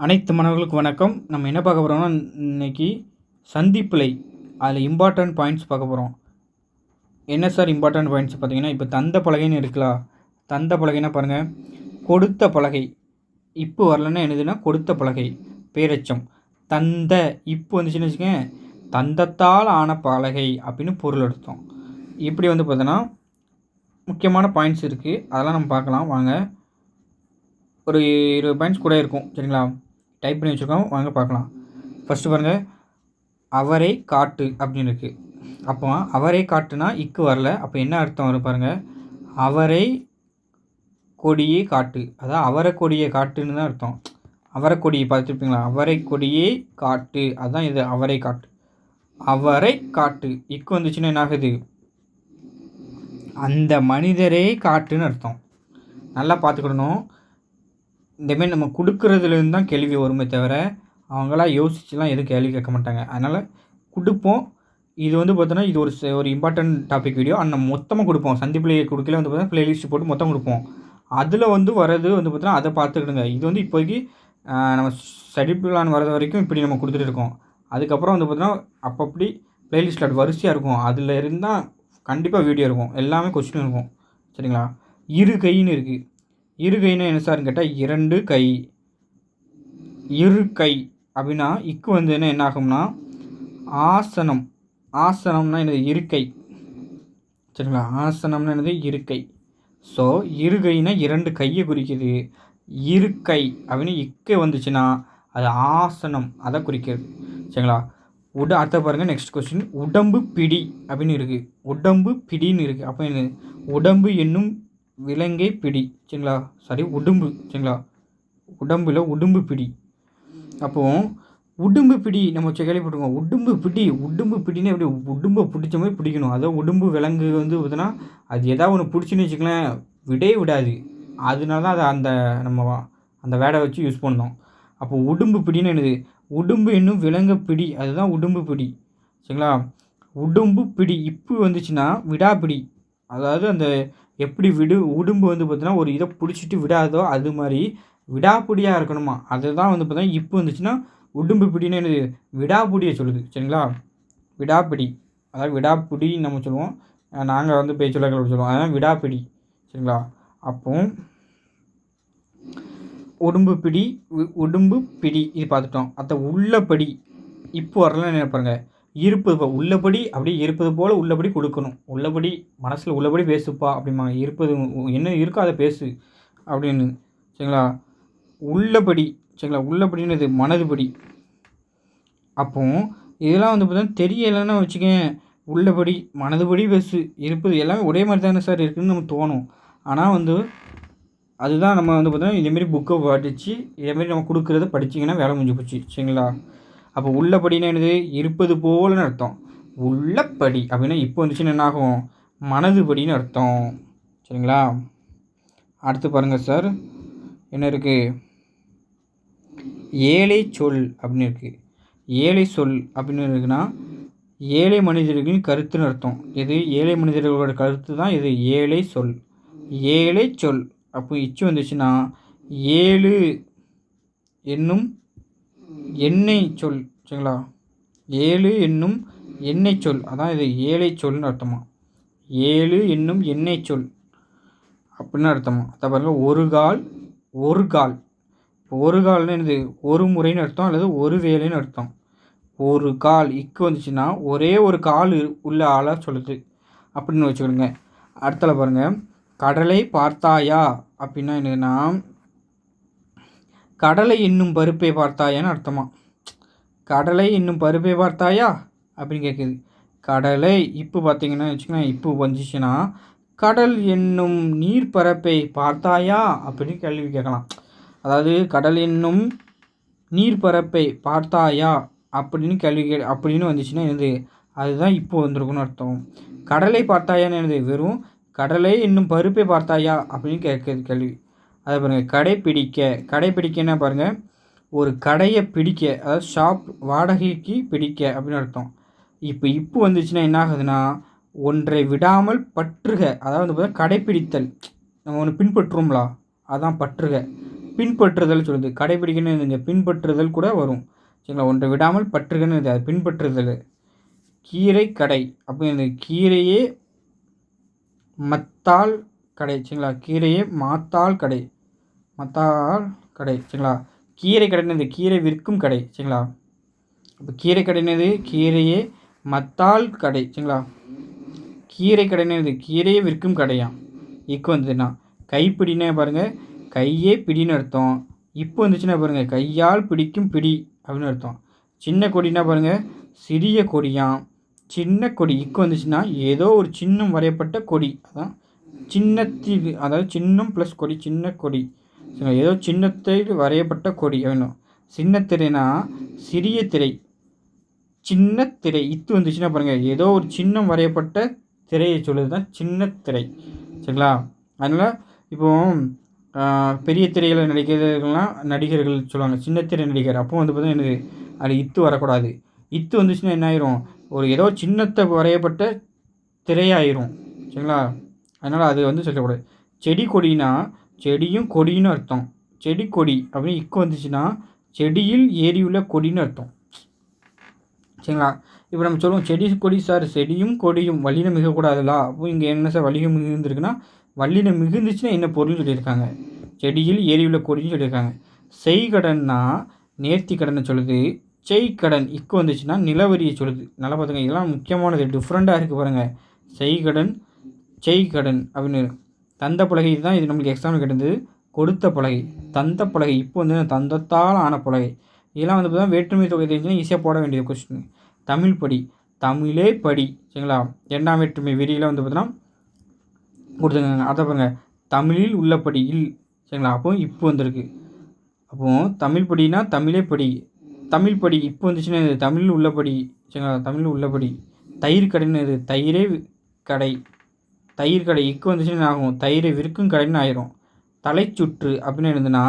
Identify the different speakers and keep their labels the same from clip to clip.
Speaker 1: அனைத்து மாணவர்களுக்கும் வணக்கம். நம்ம என்ன பார்க்க போகிறோம்னா, இன்னைக்கு சந்திப்பிழை அதில் இம்பார்ட்டன்ட் பாயிண்ட்ஸ் பார்க்க போகிறோம். என்ன சார் இம்பார்ட்டன்ட் பாயிண்ட்ஸ் பார்த்தீங்கன்னா, இப்போ தந்த பலகைன்னு இருக்குல்ல, தந்த பலகைன்னா பாருங்கள், கொடுத்த பலகை. இப்போ வரலன்னா என்னதுன்னா கொடுத்த பலகை, பேரெச்சம். தந்த இப்போ வந்துச்சுன்னு வச்சுக்கோங்க, தந்தத்தால் ஆன பலகை அப்படின்னு பொருள் அர்த்தம். இப்படி வந்து பார்த்தோன்னா முக்கியமான பாயிண்ட்ஸ் இருக்குது, அதெல்லாம் நம்ம பார்க்கலாம் வாங்க. ஒரு 20 பாயிண்ட்ஸ் கூட இருக்கும், சரிங்களா? டைப் பண்ணி வச்சுருக்கோம், வாங்க பார்க்கலாம். ஃபஸ்ட்டு பாருங்கள், அவரை காட்டு அப்படின்னு இருக்குது. அப்போ அவரை காட்டுனா இக்கு வரல, அப்போ என்ன அர்த்தம் வரும் பாருங்கள், அவரை கொடியை காட்டு, அதான் அவரை கொடியை காட்டுன்னு தான் அர்த்தம். அவரை கொடியை பார்த்துருப்பீங்களா, அவரை கொடியை காட்டு, அதுதான் இது அவரை காட்டு. அவரை காட்டு இக்கு வந்துச்சுன்னா என்ன ஆகுது, அந்த மனிதரே காட்டுன்னு அர்த்தம். நல்லா பார்த்துக்கிடணும். இந்தமாரி நம்ம கொடுக்குறதுலேருந்து தான் கேள்வி வருமே தவிர, அவங்களாம் யோசிச்சுலாம் எதுவும் கேள்வி கேட்க மாட்டாங்க. அதனால் கொடுப்போம். இது வந்து பார்த்தோன்னா இது ஒரு இம்பார்ட்டன்ட் டாபிக் வீடியோ. நம்ம மொத்தமாக கொடுப்போம். சந்திப்பிலே கொடுக்கல வந்து பார்த்தீங்கன்னா ப்ளேலிஸ்ட் போட்டு மொத்தம் கொடுப்போம். அதில் வந்து வரது வந்து பார்த்தோன்னா அதை பார்த்துக்கிடுங்க. இது வந்து இப்போதைக்கு நம்ம ஸ்டடி பிளான் வரது வரைக்கும் இப்படி நம்ம கொடுத்துட்டு இருக்கோம். அதுக்கப்புறம் வந்து பார்த்தோன்னா அப்படி ப்ளேலிஸ்ட்டில் அது வரிசையாக இருக்கும். அதில் இருந்தால் கண்டிப்பாக வீடியோ இருக்கும், எல்லாமே கொஸ்டின் இருக்கும், சரிங்களா? இரு கைன்னு இருக்குது. இரு கைன்னு என்ன சார்னு கேட்டால் இரண்டு கை. இரு கை அப்படின்னா இக்கு வந்து என்ன ஆகும்னா ஆசனம். ஆசனம்னா என்னது, இருக்கை, சரிங்களா? ஆசனம்னா என்னது, இருக்கை. ஸோ இருகைனா இரண்டு கையை குறிக்குது. இருக்கை அப்படின்னு இக்கை வந்துச்சுன்னா அது ஆசனம், அதை குறிக்கிறது, சரிங்களா? அடுத்த பாருங்கள், நெக்ஸ்ட் கொஸ்டின். உடம்பு பிடி அப்படின்னு இருக்குது. உடம்பு பிடின்னு இருக்குது. அப்போ என்ன, உடம்பு என்னும் விலங்கை பிடி, சரிங்களா? சாரி, உடும்பு, சரிங்களா? உடம்பில் உடும்பு பிடி. அப்போது உடும்பு பிடி நம்ம கேள்விப்பட்டிருக்கோம். உடும்பு பிடி, உடும்பு பிடின்னு எப்படி உடும்பை பிடிச்ச மாதிரி பிடிக்கணும். அதாவது உடும்பு விலங்கு வந்து பார்த்தோன்னா அது எதாவது ஒன்று பிடிச்சின்னு வச்சுக்கலாம், விடே விடாது. அதனால தான் அதை நம்ம அந்த வேடை வச்சு யூஸ் பண்ணோம். அப்போது உடும்பு பிடின்னு என்னது, உடும்பு என்னும் விலங்கு பிடி, அதுதான் உடும்பு பிடி, சரிங்களா? உடும்பு பிடி இப்பு வந்துச்சுன்னா விடாப்பிடி. அதாவது அந்த எப்படி உடும்பு வந்து பார்த்தீங்கன்னா ஒரு இதை பிடிச்சிட்டு விடாதோ அது மாதிரி விடாப்பிடியாக இருக்கணுமா, அதுதான் வந்து பார்த்தீங்கன்னா இப்போ வந்துச்சுன்னா உடும்பு பிடின்னு என்னது, விடாப்பிடியை சொல்லுது, சரிங்களா? விடாப்பிடி, அதாவது விடாப்பிடின்னு நம்ம சொல்லுவோம், நாங்கள் வந்து பேச்சுலர்கள் சொல்லுவோம், அதான் விடாப்பிடி, சரிங்களா? அப்போ உடும்பு பிடி, உடும்பு பிடி இது பார்த்துட்டோம். அந்த உள்ளபடி இப்போ வரலாம் நினைப்பாருங்க, இருப்பது உள்ளபடி அப்படியே இருப்பது போல் உள்ளபடி கொடுக்கணும். உள்ளபடி மனசில் உள்ளபடி பேசுப்பா அப்படிம்பாங்க. இருப்பது என்ன இருக்கோ அதை பேசு அப்படின்னு, சரிங்களா? உள்ளபடி, சரிங்களா? உள்ளபடின்னு மனதுபடி. அப்போ இதெல்லாம் வந்து பார்த்தீங்கன்னா தெரியலைன்னா வச்சுக்கேன், உள்ளபடி மனதுபடி பேசு, இருப்பது எல்லாமே ஒரே மாதிரி தானே சார் இருக்குதுன்னு நமக்கு தோணும். ஆனால் வந்து அதுதான் நம்ம வந்து பார்த்தீங்கன்னா இதேமாரி புக்கை படித்து இதேமாரி நம்ம கொடுக்குறத படிச்சிங்கன்னா வேலை முடிஞ்சு போச்சு, சரிங்களா? அப்போ உள்ளபடினா என்னது, இருப்பது போலன்னு அர்த்தம். உள்ளபடி அப்படின்னா இப்போ வந்துச்சுன்னா என்ன ஆகும், மனதுபடின்னு அர்த்தம், சரிங்களா? அடுத்து பாருங்கள் சார், என்ன இருக்குது, ஏழை சொல் அப்படின்னு இருக்குது. ஏழை சொல் அப்படின்னு இருக்குன்னா ஏழை மனிதர்களின் கருத்துன்னு அர்த்தம். இது ஏழை மனிதர்களோட கருத்து தான் இது ஏழை சொல். ஏழை சொல் அப்போ இச்சு வந்துச்சுன்னா ஏழு என்னும் எண்ணெய் சொல், சரிங்களா? ஏழு என்னும் எண்ணெய் சொல், அதான் இது ஏழை சொல்னு அர்த்தமா. ஏழு என்னும் எண்ணெய் சொல் அப்படின்னு அர்த்தமா. அதை பாருங்கள், ஒரு கால், ஒரு கால். இப்போ ஒரு கால்னு என்னது, ஒரு முறைன்னு அர்த்தம் அல்லது ஒரு வேலைன்னு அர்த்தம். ஒரு கால் இக்கு வந்துச்சுன்னா ஒரே ஒரு கால் உள்ள ஆளாக சொல்லுது அப்படின்னு வச்சுக்கிடுங்க. அடுத்தல பாருங்கள், கடலை பார்த்தாயா அப்படின்னா என்னதுன்னா கடலை என்னும் பருப்பை பார்த்தாயான்னு அர்த்தமா. கடலை என்னும் பருப்பை பார்த்தாயா அப்படின்னு கேட்குது. கடலை இப்போ பார்த்தீங்கன்னா வச்சுக்கோங்க, இப்போ வந்துச்சுன்னா கடல் என்னும் நீர்ப்பரப்பை பார்த்தாயா அப்படின்னு கேள்வி கேட்கலாம். அதாவது கடல் என்னும் நீர்ப்பரப்பை பார்த்தாயா அப்படின்னு கேள்வி அப்படின்னு வந்துச்சுன்னா என்னது, அதுதான் இப்போ வந்திருக்குன்னு அர்த்தம். கடலை பார்த்தாயான்னு என்னது, வெறும் கடலை என்னும் பருப்பை பார்த்தாயா அப்படின்னு கேட்குறது கேள்வி. அதை பாருங்கள், கடைப்பிடிக்கன்னா பாருங்கள், ஒரு கடையை பிடிக்க, அதாவது ஷாப் வாடகைக்கு பிடிக்க அப்படின்னு அர்த்தம். இப்போ வந்துச்சுன்னா என்ன ஆகுதுன்னா ஒன்றை விடாமல் பற்றுக, அதாவது வந்து கடைப்பிடித்தல். நம்ம ஒன்று பின்பற்றுவோம்லா, அதான் பற்றுக. பின்பற்றுதல் சொல்லுது. கடைபிடிக்கணும் இந்த பின்பற்றுதல் கூட வரும். சரிங்களா? ஒன்றை விடாமல் பற்றுகன்னு அது பின்பற்றுதல். கீரை கடை அப்படின்னு கீரையே மத்தால் கடை. சரிங்களா? கீரையே மாத்தால் கடை. மத்தால் கடை. சரிங்களா? கீரை கடைனது கீரை விற்கும் கடை. சரிங்களா? அப்போ கீரை கடைனது கீரையே மத்தால் கடை. சரிங்களா? கீரை கடைனது கீரையே விற்கும் கடையாம். இக்கு வந்துச்சுன்னா கைப்பிடினா பாருங்கள், கையே பிடின்னு அர்த்தம். இப்போ வந்துச்சுன்னா பாருங்கள், கையால் பிடிக்கும் பிடி அப்படின்னு அர்த்தம். சின்ன கொடினா பாருங்கள், சிறிய கொடியாம். சின்ன கொடி இக்கு வந்துச்சுன்னா ஏதோ ஒரு சின்னம் வரையப்பட்ட கொடி. அதான் சின்னத்தில், அதாவது சின்னம் ப்ளஸ் கொடி, சின்ன கொடி. சரிங்களா? ஏதோ சின்னத்தில் வரையப்பட்ட கொடி வேணும். சின்னத்திரைனா சிறிய திரை, சின்ன திரை. இத்து வந்துச்சுன்னா பாருங்கள், ஏதோ ஒரு சின்னம் வரையப்பட்ட திரையை சொல்லுது தான் சின்ன திரை. சரிங்களா? அதனால் இப்போது பெரிய திரையில் நடிகர்கள் சொல்லுவாங்க சின்ன திரை நடிகர். அப்போ வந்து பார்த்தீங்கன்னா என்னது, அது இத்து வரக்கூடாது. இத்து வந்துச்சுன்னா என்ன ஆயிரும், ஒரு ஏதோ சின்னத்தை வரையப்பட்ட திரையாயிரும். சரிங்களா? அதனால் அது வந்து சொல்லக்கூடாது. செடி கொடினா செடியும் கொடின்னு அர்த்தம். செடி கொடி அப்படின்னு இக்கு வந்துச்சுன்னா செடியில் ஏறியுள்ள கொடின்னு அர்த்தம். சரிங்களா? இப்போ நம்ம சொல்லுவோம் செடி கொடி சார், செடியும் கொடியும் வல்லினம் மிகக்கூடாதுல்ல. அப்போ இங்கே என்ன சார் வல்லினம் மிகுந்துருக்குன்னா, வல்லினம் மிகுந்துச்சுன்னா என்ன பொருள்னு சொல்லியிருக்காங்க, செடியில் ஏறியுள்ள கொடின்னு சொல்லியிருக்காங்க. செய்கடன்னா நேர்த்தி கடனை சொல்லுது. செய்கடன் இக்கு வந்துச்சுன்னா நிலவரியை சொல்லுது. நல்லா பார்த்துங்க, இதெல்லாம் முக்கியமானது, டிஃப்ரெண்ட்டாக இருக்குது பாருங்கள். செய்கடன் செய்கடன் அப்படின்னு. தந்த பலகை தான் இது நம்மளுக்கு எக்ஸாம்பிள் கேட்டது. கொடுத்த பலகை, தந்த பலகை. இப்போ வந்து தந்தத்தால் ஆன பலகை. இதெல்லாம் வந்து பார்த்தா வேற்றுமை தொகை தெரிஞ்சுன்னா ஈஸியாக போட வேண்டியது கொஸ்டின். தமிழ் படி, தமிழே படி. சரிங்களா? 2ஆம் வேற்றுமை விரியில் வந்து பார்த்தீங்கன்னா கொடுத்துருக்காங்க. அதை பாருங்கள், தமிழில் உள்ளபடி இல். சரிங்களா? அப்போ இப்போ வந்திருக்கு. அப்போது தமிழ் படினா தமிழே படி, தமிழ் படி. இப்போ வந்துச்சுன்னா இது தமிழில் உள்ளபடி. சரிங்களா? தமிழில் உள்ளபடி. தயிர் கடைன்னு இது தயிரே கடை, தயிர் கடை. இக்கு வந்துச்சுன்னா ஆகும், தயிரை விற்கும் கடைன்னு ஆயிரும். தலைச்சுற்று அப்படின்னு இருந்ததுன்னா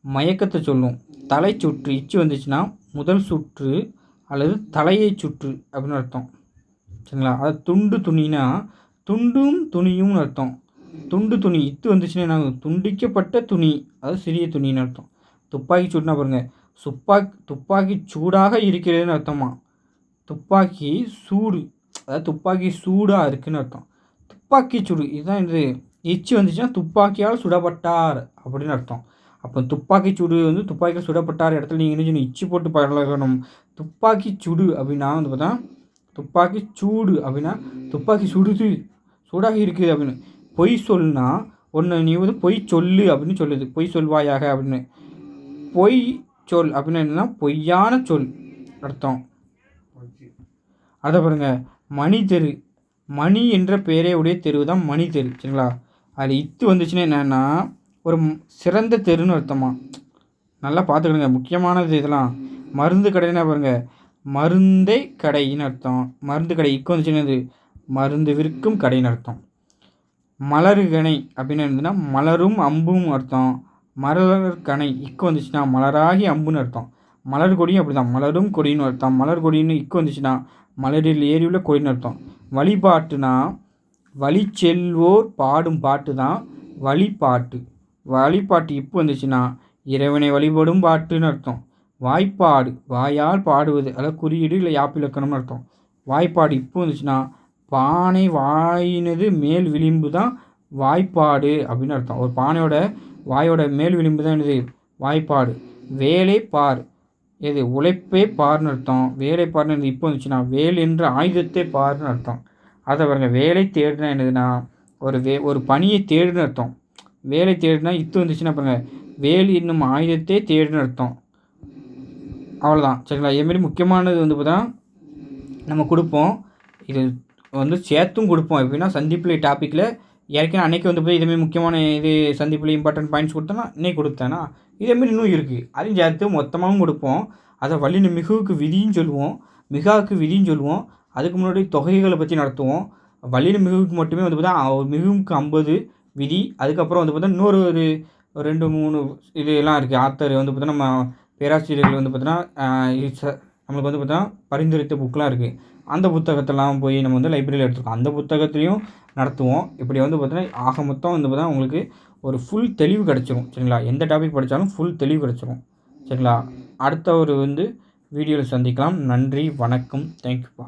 Speaker 1: மயக்கத்தை சொல்லும். தலைச்சுற்று இச்சு வந்துச்சுன்னா முதல் சுற்று அல்லது தலையை சுற்று அப்படின்னு அர்த்தம். சரிங்களா? அது துண்டு துணினா துண்டும் துணியும் அர்த்தம். துண்டு துணி இத்து வந்துச்சுன்னா என்ன, துண்டிக்கப்பட்ட துணி, அதாவது சிறிய துணின்னு அர்த்தம். துப்பாக்கி சூடுனா பாருங்கள், துப்பாக்கி சூடாக இருக்கிறதுன்னு அர்த்தமா. துப்பாக்கி சூடு, அதாவது துப்பாக்கி சூடாக இருக்குதுன்னு அர்த்தம். துப்பாக்கி சூடு இதுதான். இது இச்சு வந்துச்சுன்னா துப்பாக்கியால் சுடப்பட்டார் அப்படின்னு அர்த்தம். அப்போ துப்பாக்கி சூடு வந்து துப்பாக்கியால் சுடப்பட்டார் இடத்துல நீங்கள் என்ன இச்சு போட்டு பழகணும். துப்பாக்கி சுடு அப்படின்னா வந்து பார்த்தா, துப்பாக்கி சூடு அப்படின்னா துப்பாக்கி சுடுது, சூடாக இருக்குது அப்படின்னு. பொய் சொல்னா ஒன்று நீ வந்து பொய் சொல்லு அப்படின்னு சொல்லுது, பொய் சொல்வாயாக அப்படின்னு. பொய் சொல் அப்படின்னு என்னன்னா பொய்யான சொல் அர்த்தம். அதை பாருங்கள், மணி தெரு, மணி என்ற பெயரே உடைய தெரு தான் மணி தெரு. சரிங்களா? அது இத்து வந்துச்சுன்னா என்னென்னா ஒரு சிறந்த தெருன்னு அர்த்தமா. நல்லா பார்த்துக்கிடுங்க, முக்கியமானது இதெல்லாம். மருந்து கடைன்னா பாருங்கள், மருந்தே கடைன்னு அர்த்தம். மருந்து கடை இக்கு வந்துச்சுன்னா மருந்து விற்கும் கடைன்னு அர்த்தம். மலர்கணை அப்படின்னு இருந்ததுன்னா மலரும் அம்பும் அர்த்தம். மலர் கணை இக்கு வந்துச்சுன்னா மலராகி அம்புன்னு அர்த்தம். மலர் கொடியும் அப்படி தான், மலரும் கொடின்னு அர்த்தம். மலர் கொடின்னு இக்கு வந்துச்சுன்னா மலரில் ஏறியுள்ள கொடின்னு அர்த்தம். வழிபாட்டுனா வழி செல்வோர் பாடும் பாட்டு தான் வழிபாட்டு. வழிபாட்டு இப்போ வந்துச்சுன்னா இறைவனை வழிபடும் பாட்டுன்னு அர்த்தம். வாய்ப்பாடு வாயால் பாடுவது, அதாவது குறியீடு இல்லை யாப்பிலக்கணம்னு அர்த்தம். வாய்ப்பாடு இப்போ வந்துச்சுன்னா பானை வாயினது மேல் விளிம்பு தான் வாய்ப்பாடு அப்படின்னு அர்த்தம். ஒரு பானையோட வாயோட மேல் விளிம்பு தான் என்னது, வாய்ப்பாடு. வேலை பார், எது உழைப்பே பார்னு அர்த்தம். வேலை பார்னு இப்போ வந்துச்சுன்னா வேல் என்ற ஆயுதத்தை பார்னு அர்த்தம். அதை பாருங்க, வேலை தேடுனா என்னதுன்னா ஒரு பணியை தேடுன்னு அர்த்தம். வேலை தேடுனா இத்து வந்துச்சுன்னா பாருங்க, வேல் என்னும் ஆயுதத்தை தேடுன்னு அர்த்தம். அவ்வளோதான். சரிங்களா? இதேமாரி முக்கியமானது வந்து பார்த்தா நம்ம கொடுப்போம். இது வந்து சேர்த்தும் கொடுப்போம். எப்படின்னா சந்திப்பிள்ளை டாப்பிக்கில் ஏற்கனவே அன்றைக்கி வந்து போய் இதேமாரி முக்கியமான இது சந்திப்பிள்ளை இம்பார்ட்டன்ட் பாயிண்ட்ஸ் கொடுத்தோன்னா இன்றைக்கி கொடுத்தேன்னா இதேமாரி இன்னும் இருக்குது. அதையும் சேர்த்து மொத்தமாகவும் கொடுப்போம். அதை வல்லின மிகுவுக்கு விதின்னு சொல்லுவோம், மிகாவுக்கு விதின்னு சொல்லுவோம். அதுக்கு முன்னாடி தொகைகளை பற்றி நடத்துவோம். வல்லின மிகுவுக்கு மட்டுமே வந்து பார்த்தா ஒரு மிகுவுக்கு 50 விதி. அதுக்கப்புறம் வந்து பார்த்தா இன்னொரு ஒரு 2-3 இதெல்லாம் இருக்குது. ஆத்தர் வந்து பார்த்தா நம்ம பேராசிரியர்கள் வந்து பார்த்தோன்னா நம்மளுக்கு வந்து பார்த்தா பரிந்துரைத்த புக்கெலாம் இருக்குது. அந்த புத்தகத்தெல்லாம் போய் நம்ம வந்து லைப்ரரியில் எடுத்துருக்கோம். அந்த புத்தகத்துலேயும் நடத்துவோம். இப்படி வந்து பார்த்தோன்னா ஆக மொத்தம் வந்து பார்த்தா உங்களுக்கு ஒரு ஃபுல் தெளிவு கிடச்சிரும். சரிங்களா? எந்த டாபிக் படித்தாலும் ஃபுல் தெளிவு கிடச்சிரும். சரிங்களா? அடுத்த ஒரு வீடியோவில் சந்திக்கலாம். நன்றி, வணக்கம். தேங்க்யூப்பா.